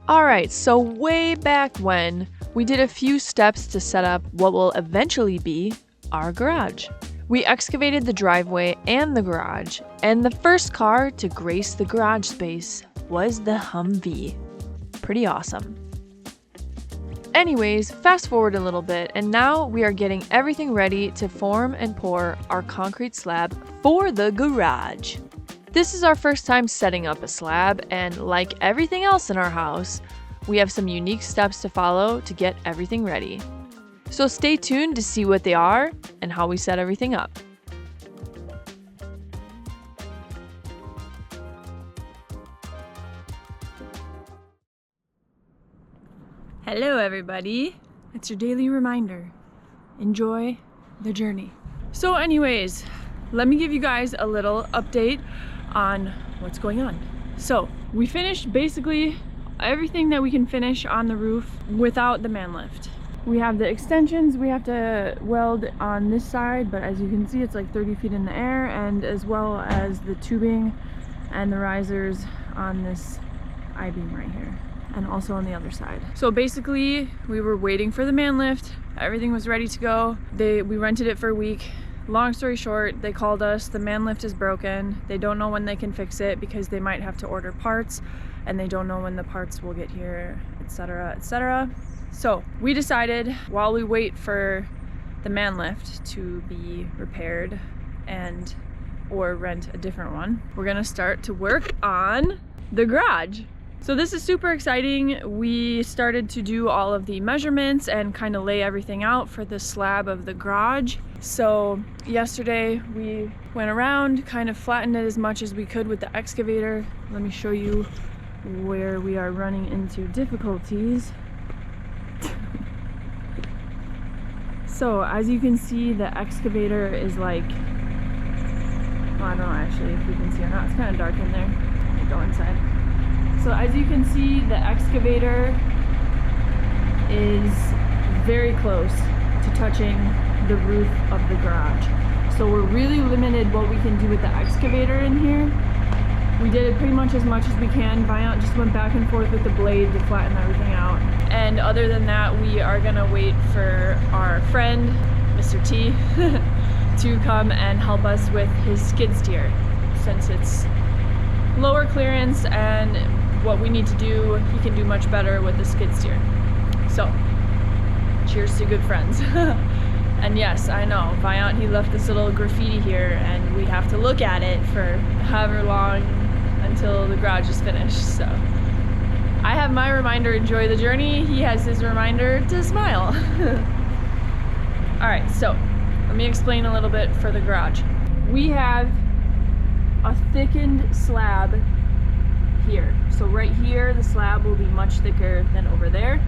Alright, so way back when, we did a few steps to set up what will eventually be our garage. We excavated the driveway and the garage, and the first car to grace the garage space was the Humvee. Pretty awesome. Anyways, fast forward a little bit, and now we are getting everything ready to form and pour our concrete slab for the garage. This is our first time setting up a slab, and like everything else in our house, we have some unique steps to follow to get everything ready. So stay tuned to see what they are and how we set everything up. Hello everybody, it's your daily reminder. Enjoy the journey. So anyways, let me give you guys a little update on what's going on. So we finished basically everything that we can finish on the roof without the man lift. We have the extensions we have to weld on this side, but as you can see it's like 30 feet in the air, and as well as the tubing and the risers on this I-beam right here, and also on the other side. So basically we were waiting for the man lift. Everything was ready to go. We rented it for a week. Long story short, they called us, the man lift is broken. They don't know when they can fix it because they might have to order parts, and they don't know when the parts will get here, etc., etc. So we decided, while we wait for the man lift to be repaired and or rent a different one, we're gonna start to work on the garage. So this is super exciting. We started to do all of the measurements and kind of lay everything out for the slab of the garage. So yesterday we went around, kind of flattened it as much as we could with the excavator. Let me show you where we are running into difficulties. So as you can see, the excavator is like, well, I don't know actually if you can see or not. It's kind of dark in there. Let me go inside. So as you can see, the excavator is very close to touching the roof of the garage. So we're really limited what we can do with the excavator in here. We did it pretty much as we can. Viant just went back and forth with the blade to flatten everything out. And other than that, we are gonna wait for our friend, Mr. T, to come and help us with his skid steer, since it's lower clearance and what we need to do, he can do much better with the skid steer. So, cheers to good friends. And yes, I know, Viant, he left this little graffiti here and we have to look at it for however long until the garage is finished. So, I have my reminder, enjoy the journey. He has his reminder to smile. Alright, so, let me explain a little bit for the garage. We have a thickened slab here. So right here, the slab will be much thicker than over there.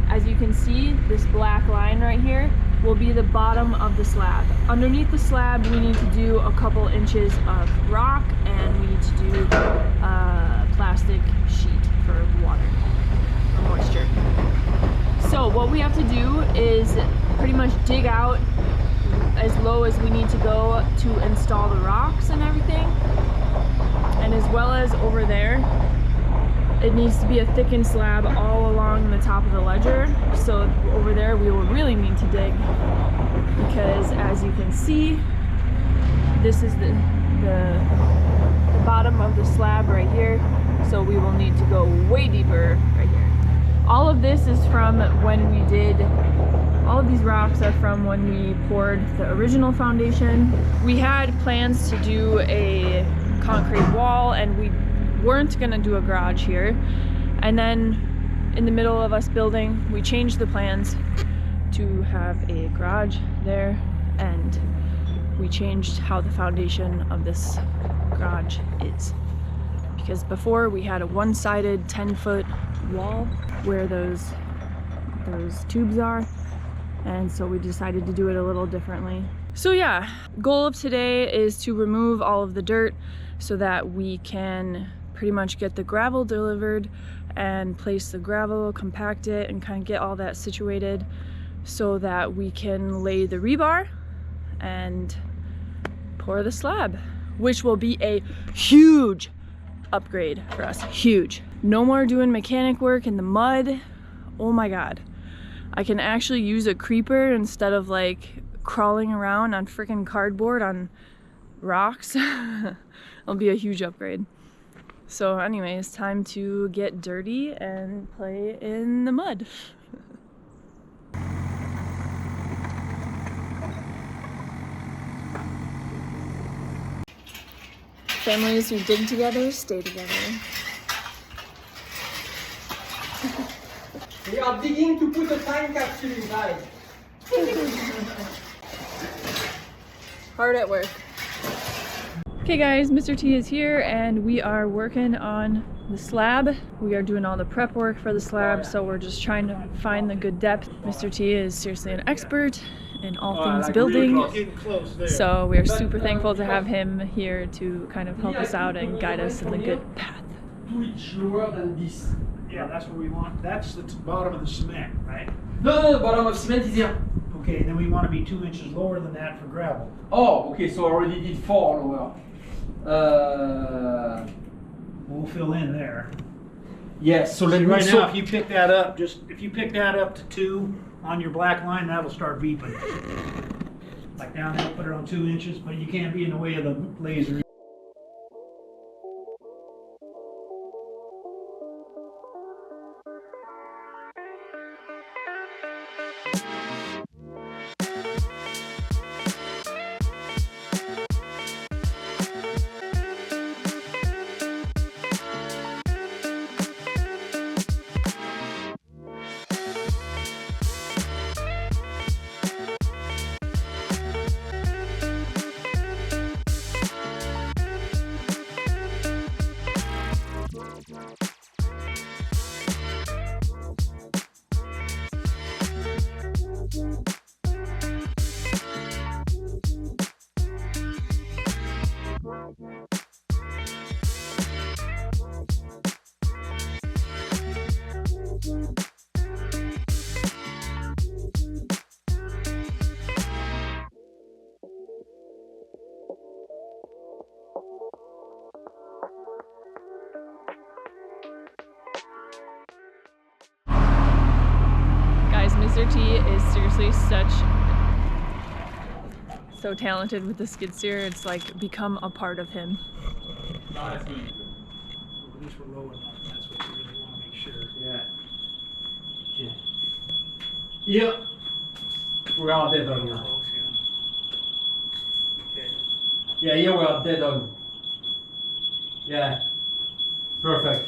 As you can see, this black line right here will be the bottom of the slab. Underneath the slab, we need to do a couple inches of rock, and we need to do a plastic sheet for water or moisture. So what we have to do is pretty much dig out as low as we need to go to install the rocks and everything. And as well as over there, it needs to be a thickened slab all along the top of the ledger. So over there we will really need to dig, because as you can see, this is the bottom of the slab right here. So we will need to go way deeper right here. All of this is from when we did, all of these rocks are from when we poured the original foundation. We had plans to do a concrete wall, and we weren't gonna do a garage here. And then in the middle of us building, we changed the plans to have a garage there, and we changed how the foundation of this garage is. Because before we had a one-sided 10-foot wall where those tubes are, and so we decided to do it a little differently. So yeah, goal of today is to remove all of the dirt so that we can pretty much get the gravel delivered and place the gravel, compact it, and kind of get all that situated so that we can lay the rebar and pour the slab, which will be a huge upgrade for us, huge. No more doing mechanic work in the mud. Oh my God. I can actually use a creeper instead of like crawling around on freaking cardboard on rocks. It'll be a huge upgrade. So anyway, it's time to get dirty and play in the mud. Families who dig together stay together. We are digging to put a time capsule inside. Hard at work. Okay guys, Mr. T is here and we are working on the slab. We are doing all the prep work for the slab, so we're just trying to find the good depth. Mr. T is seriously an expert in all things building, so we are super thankful to have him here to kind of help us out and guide us in the good path. 2 inches lower than this. Yeah, that's what we want. That's the bottom of the cement, right? No, the bottom of cement is here. Okay, then we want to be 2 inches lower than that for gravel. Oh, okay, so I already did 4 lower. We'll fill in there. Yes, so let me Right now, if you pick that up, if you pick that up to 2 on your black line, that'll start beeping. Like down there, put it on 2 inches, but you can't be in the way of the laser. Mr. T is seriously so talented with the skid steer. It's like become a part of him. At least we're low enough. That's what you really want to make sure. Yeah. Okay. Yep. We are dead on now. Okay. Yeah, here we are dead on. Yeah. Perfect.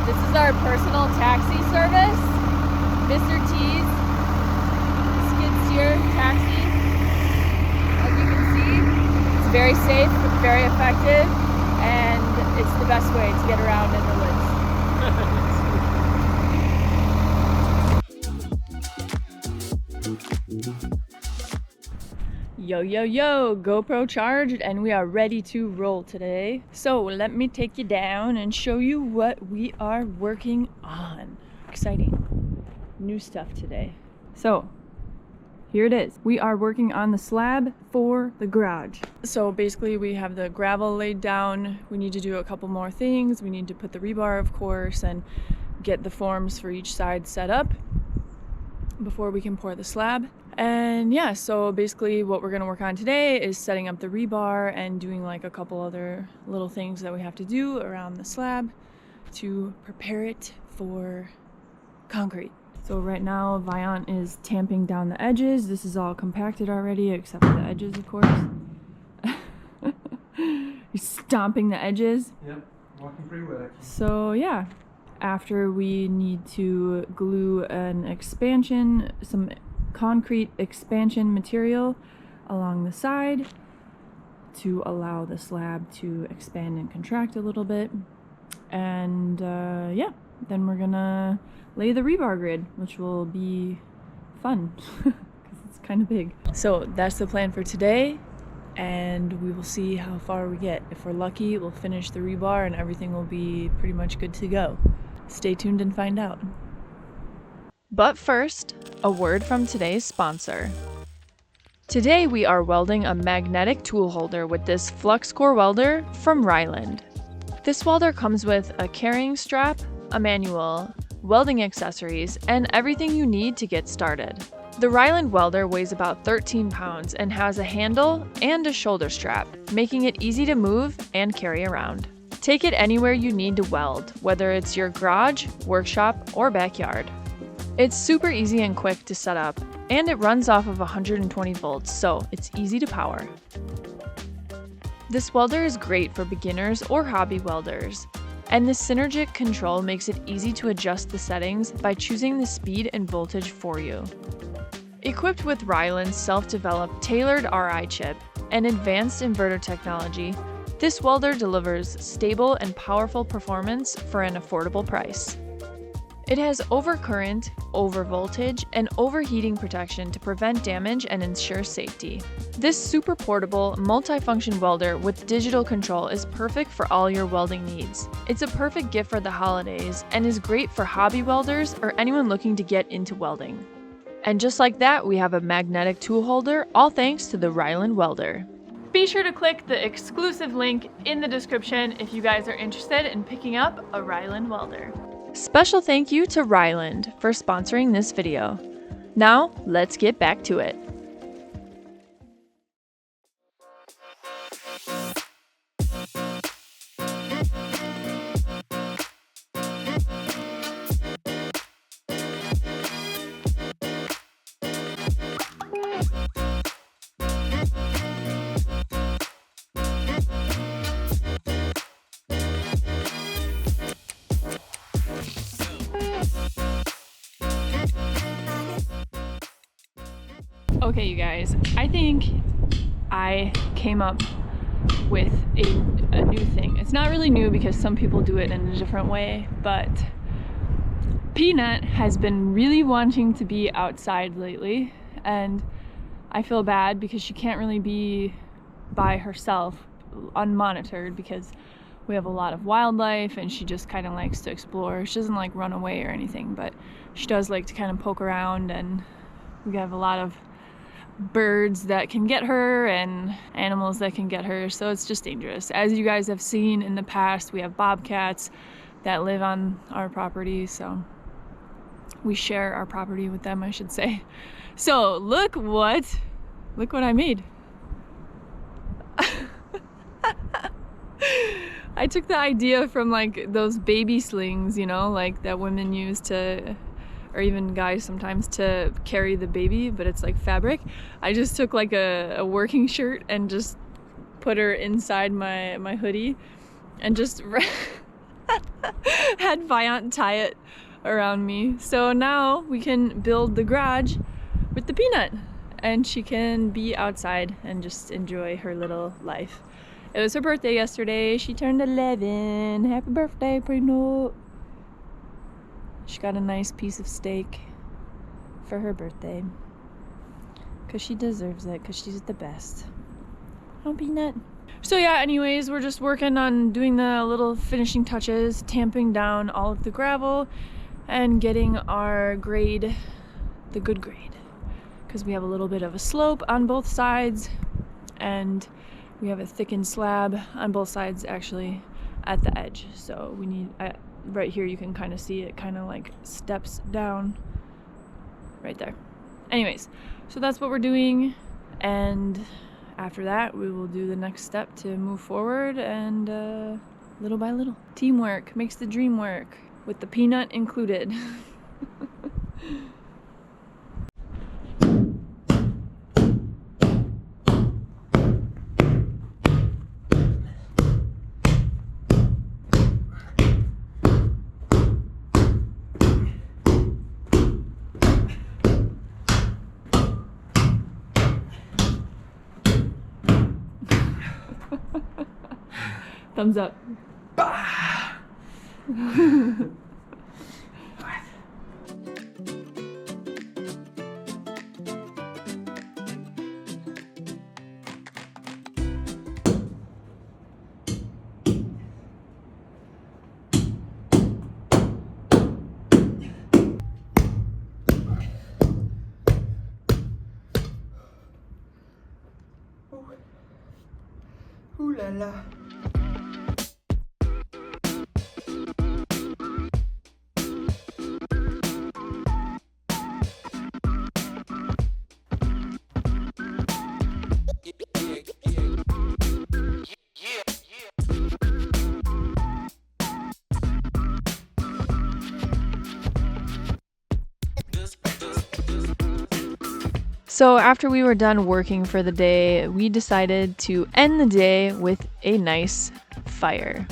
This is our personal taxi service, Mr. T's skid steer taxi. As you can see, it's very safe, very effective, and it's the best way to get around in the woods. Yo, yo, yo, GoPro charged and we are ready to roll today. So let me take you down and show you what we are working on. Exciting new stuff today. So here it is. We are working on the slab for the garage. So basically we have the gravel laid down. We need to do a couple more things. We need to put the rebar, of course, and get the forms for each side set up before we can pour the slab. And yeah, so basically what we're gonna work on today is setting up the rebar and doing like a couple other little things that we have to do around the slab to prepare it for concrete. So right now Viant is tamping down the edges. This is all compacted already except for the edges, of course. He's stomping the edges. Yep, walking pretty wet. So yeah, after we need to glue an expansion, some concrete expansion material along the side to allow the slab to expand and contract a little bit. And yeah, then we're gonna lay the rebar grid, which will be fun because it's kind of big. So that's the plan for today, and we will see how far we get. If we're lucky, we'll finish the rebar and everything will be pretty much good to go. Stay tuned and find out. But first, a word from today's sponsor. Today we are welding a magnetic tool holder with this flux core welder from RILAND. This welder comes with a carrying strap, a manual, welding accessories, and everything you need to get started. The RILAND welder weighs about 13 pounds and has a handle and a shoulder strap, making it easy to move and carry around. Take it anywhere you need to weld, whether it's your garage, workshop, or backyard. It's super easy and quick to set up, and it runs off of 120 volts, so it's easy to power. This welder is great for beginners or hobby welders, and the synergic control makes it easy to adjust the settings by choosing the speed and voltage for you. Equipped with RILAND's self-developed tailored RI chip and advanced inverter technology, this welder delivers stable and powerful performance for an affordable price. It has overcurrent, overvoltage, and overheating protection to prevent damage and ensure safety. This super portable, multifunction welder with digital control is perfect for all your welding needs. It's a perfect gift for the holidays and is great for hobby welders or anyone looking to get into welding. And just like that, we have a magnetic tool holder, all thanks to the RILAND welder. Be sure to click the exclusive link in the description if you guys are interested in picking up a RILAND welder. Special thank you to RILAND for sponsoring this video. Now, let's get back to it. Okay, you guys, I think I came up with a new thing. It's not really new because some people do it in a different way, but Peanut has been really wanting to be outside lately, and I feel bad because she can't really be by herself unmonitored because we have a lot of wildlife and she just kind of likes to explore. She doesn't like run away or anything, but she does like to kind of poke around, and we have a lot of birds that can get her and animals that can get her, so it's just dangerous. As you guys have seen in the past, we have bobcats that live on our property, so we share our property with them, I should say. So look what I made. I took the idea from like those baby slings, you know, like that women use to, or even guys sometimes, to carry the baby, but it's like fabric. I just took like a working shirt and just put her inside my hoodie and just had Viant tie it around me. So now we can build the garage with the Peanut and she can be outside and just enjoy her little life. It was her birthday yesterday. She turned 11. Happy birthday, Peanut. She got a nice piece of steak for her birthday because she deserves it, because she's the best. Oh, Peanut. So yeah, anyways, we're just working on doing the little finishing touches, tamping down all of the gravel and getting our grade, the good grade, because we have a little bit of a slope on both sides and we have a thickened slab on both sides actually at the edge. So we need, right here you can kind of see it kind of like steps down right there. Anyways, so that's what we're doing, and after that we will do the next step to move forward, and little by little. Teamwork makes the dream work, with the peanut included. Thumbs up. Ooh la la. So after we were done working for the day, we decided to end the day with a nice fire.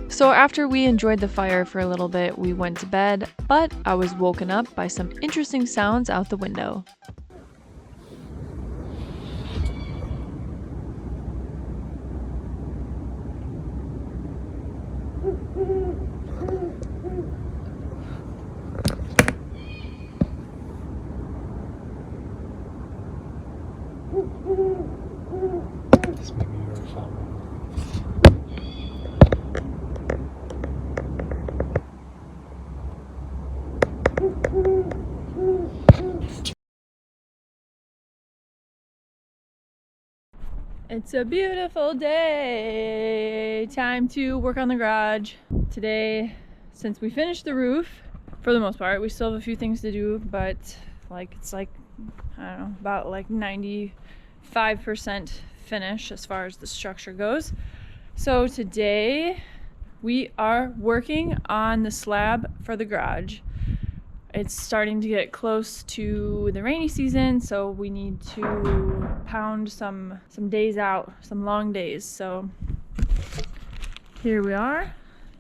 So after we enjoyed the fire for a little bit, we went to bed, but I was woken up by some interesting sounds out the window. This made me very fun. It's a beautiful day. Time to work on the garage. Today, since we finished the roof, for the most part, we still have a few things to do, but it's like, I don't know, about like 95% finish as far as the structure goes. So today we are working on the slab for the garage. It's starting to get close to the rainy season, so we need to pound some days out, some long days. So here we are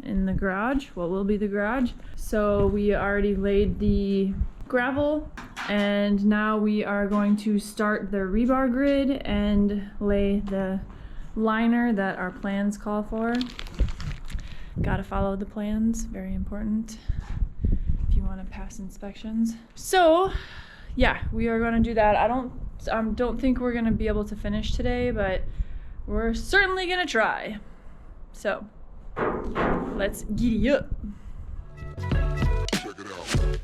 in the garage, what will be the garage. So we already laid the gravel, and now we are going to start the rebar grid and lay the liner that our plans call for. Gotta follow the plans, very important if you want to pass inspections. So yeah, we are going to do that. I don't think we're going to be able to finish today, but we're certainly going to try. So let's giddy up. Check it out.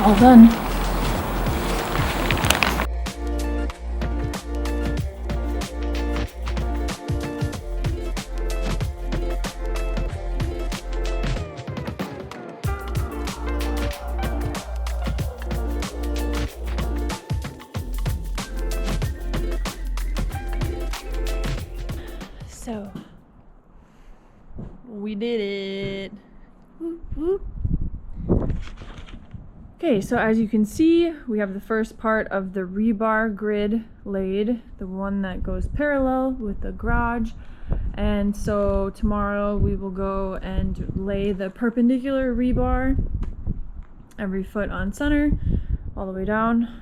All done. So, we did it. Whoop, whoop. Okay, so as you can see, we have the first part of the rebar grid laid, the one that goes parallel with the garage. And so tomorrow we will go and lay the perpendicular rebar every foot on center, all the way down.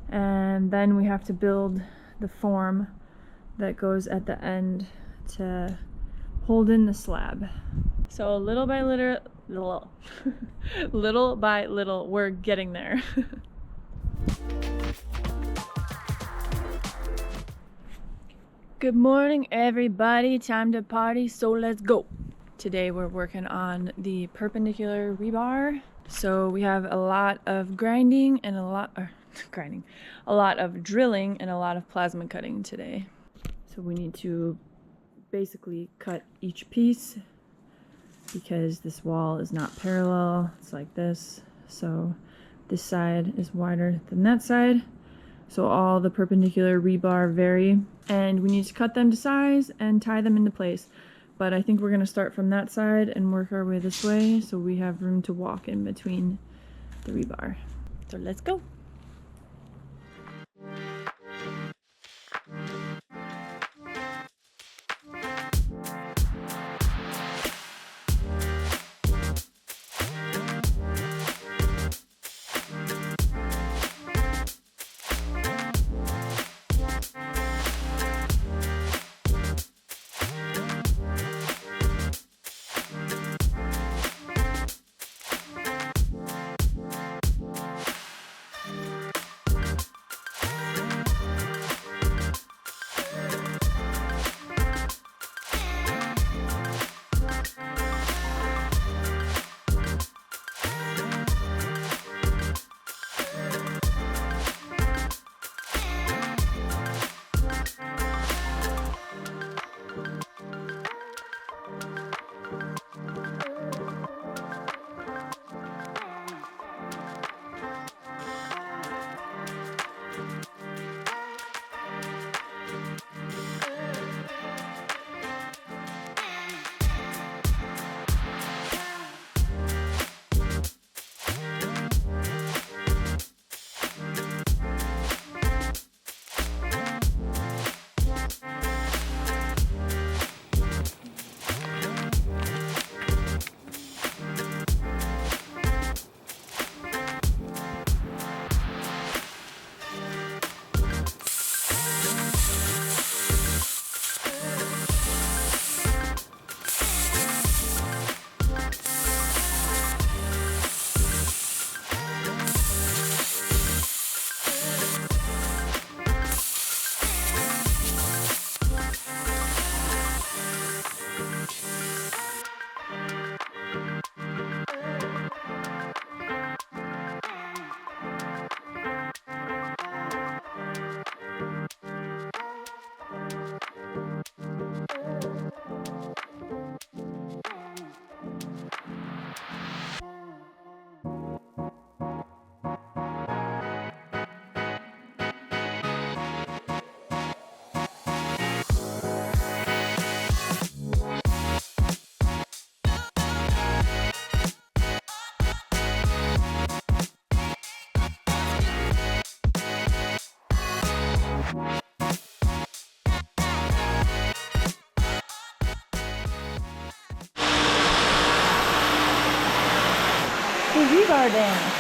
And then we have to build the form that goes at the end to hold in the slab. So little by little, little by little, we're getting there. Good morning, everybody. Time to party, so let's go. Today we're working on the perpendicular rebar. So we have a lot of grinding and a lot of drilling and a lot of plasma cutting today. So we need to basically cut each piece because this wall is not parallel. It's like this. So this side is wider than that side. So all the perpendicular rebar vary, and we need to cut them to size and tie them into place. But I think we're gonna start from that side and work our way this way so we have room to walk in between the rebar. So let's go. The rebar dance.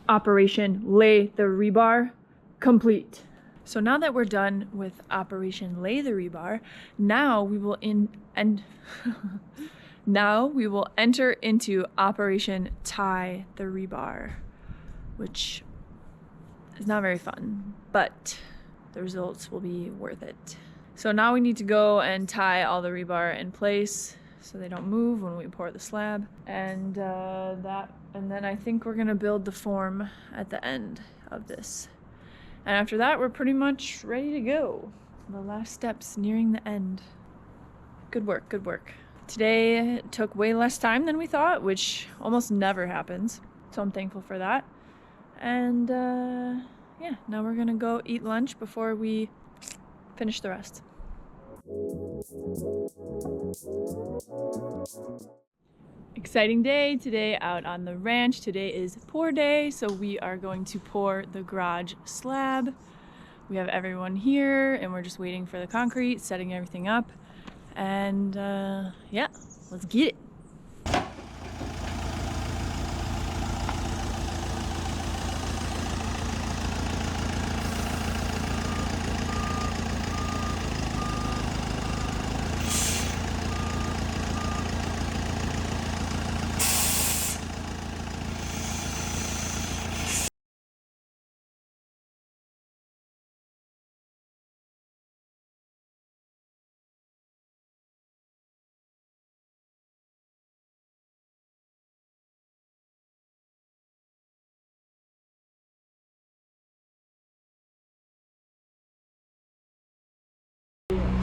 Operation Lay the Rebar complete. So now that we're done with Operation Lay the Rebar, now we will now we will enter into Operation Tie the Rebar, which is not very fun, but the results will be worth it. So now we need to go and tie all the rebar in place so they don't move when we pour the slab. And then I think we're gonna build the form at the end of this. And after that, we're pretty much ready to go. The last steps nearing the end. Good work, good work. Today took way less time than we thought, which almost never happens. So I'm thankful for that. And yeah, now we're gonna go eat lunch before we finish the rest. Exciting day today out on the ranch. Today is pour day, so we are going to pour the garage slab. We have everyone here and we're just waiting for the concrete, setting everything up. And yeah, let's get it.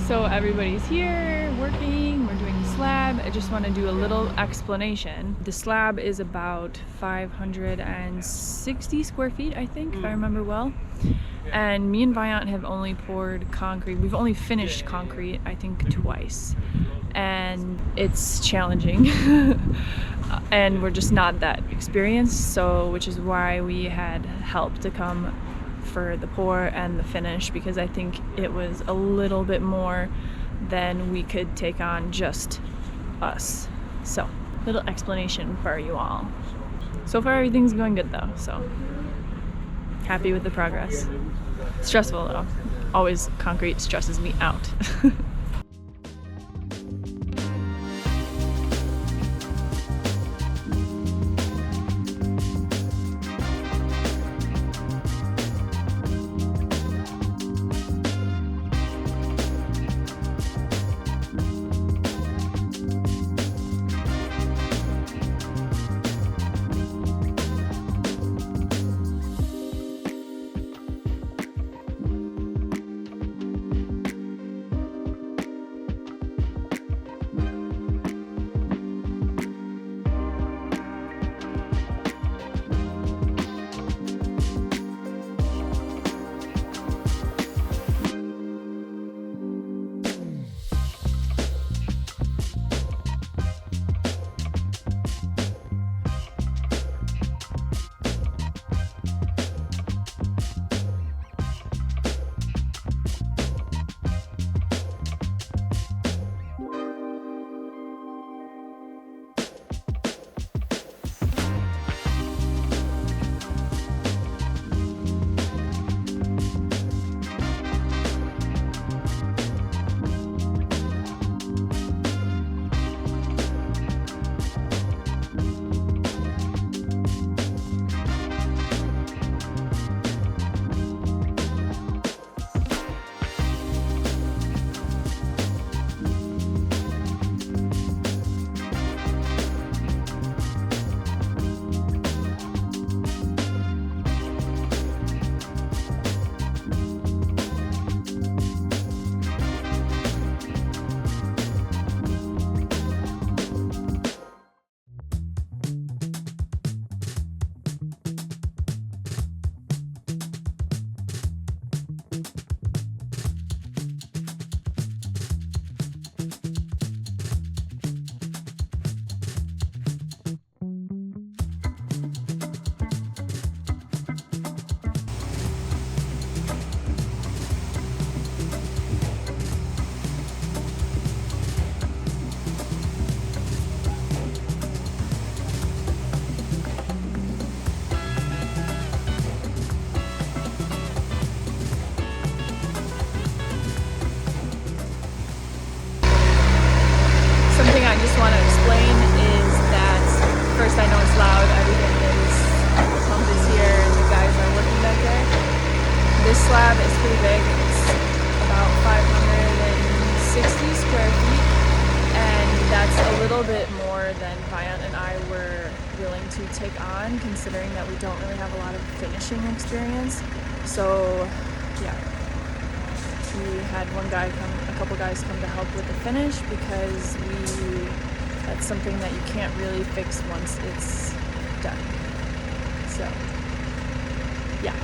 So everybody's here working, we're doing the slab. I just want to do a little explanation. The slab is about 560 square feet, I think, if I remember well. And me and Viant have only poured concrete. We've only finished concrete, I think, twice. And it's challenging. And we're just not that experienced, so which is why we had help to come for the pour and the finish, because I think it was a little bit more than we could take on just us. So, little explanation for you all. So far everything's going good though, so happy with the progress. Stressful though. Always concrete stresses me out. slab is pretty big. It's about 560 square feet, and that's a little bit more than Viant and I were willing to take on, considering that we don't really have a lot of finishing experience. So yeah, we had a couple guys come to help with the finish, because that's something that you can't really fix once it's done. So yeah.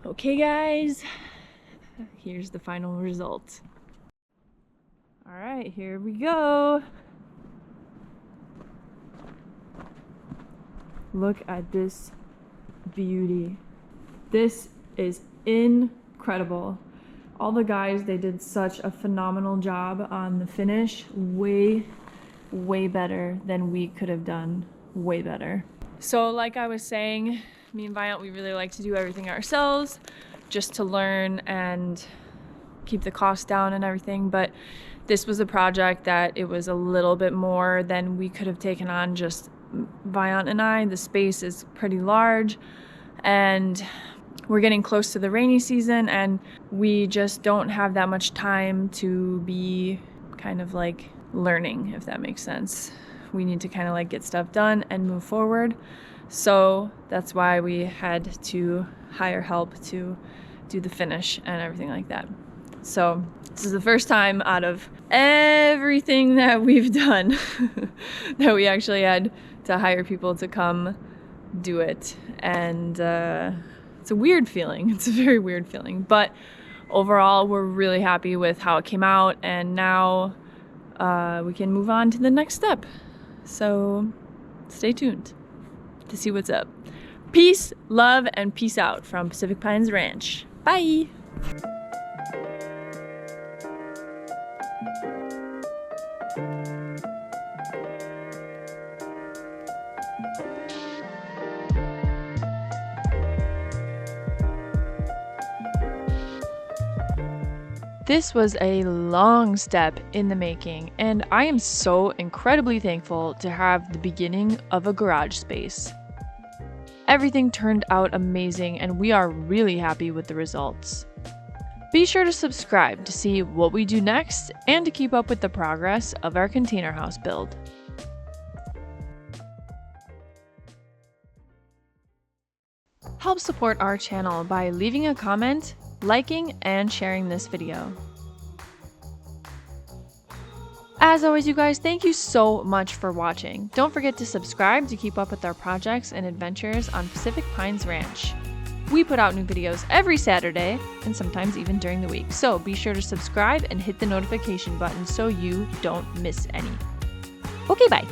Okay guys, here's the final result. All right, here we go. Look at this beauty. This is incredible. All the guys, they did such a phenomenal job on the finish. Way better than we could have done. Way better. So like I was saying, me and Viant, we really like to do everything ourselves just to learn and keep the cost down and everything, but this was a project that it was a little bit more than we could have taken on, just Viant and I. The space is pretty large, and we're getting close to the rainy season, and we just don't have that much time to be kind of like learning, if that makes sense. We need to kind of like get stuff done and move forward. So that's why we had to hire help to do the finish and everything like that. So this is the first time out of everything that we've done that we actually had to hire people to come do it. And it's a weird feeling. It's a very weird feeling. But overall, we're really happy with how it came out. And now we can move on to the next step. So stay tuned to see what's up. Peace, love, and peace out from Pacific Pines Ranch. Bye! This was a long step in the making, and I am so incredibly thankful to have the beginning of a garage space. Everything turned out amazing, and we are really happy with the results. Be sure to subscribe to see what we do next and to keep up with the progress of our container house build. Help support our channel by leaving a comment, liking, and sharing this video. As always, you guys, thank you so much for watching. Don't forget to subscribe to keep up with our projects and adventures on Pacific Pines Ranch. We put out new videos every Saturday and sometimes even during the week, so be sure to subscribe and hit the notification button so you don't miss any. Okay, bye.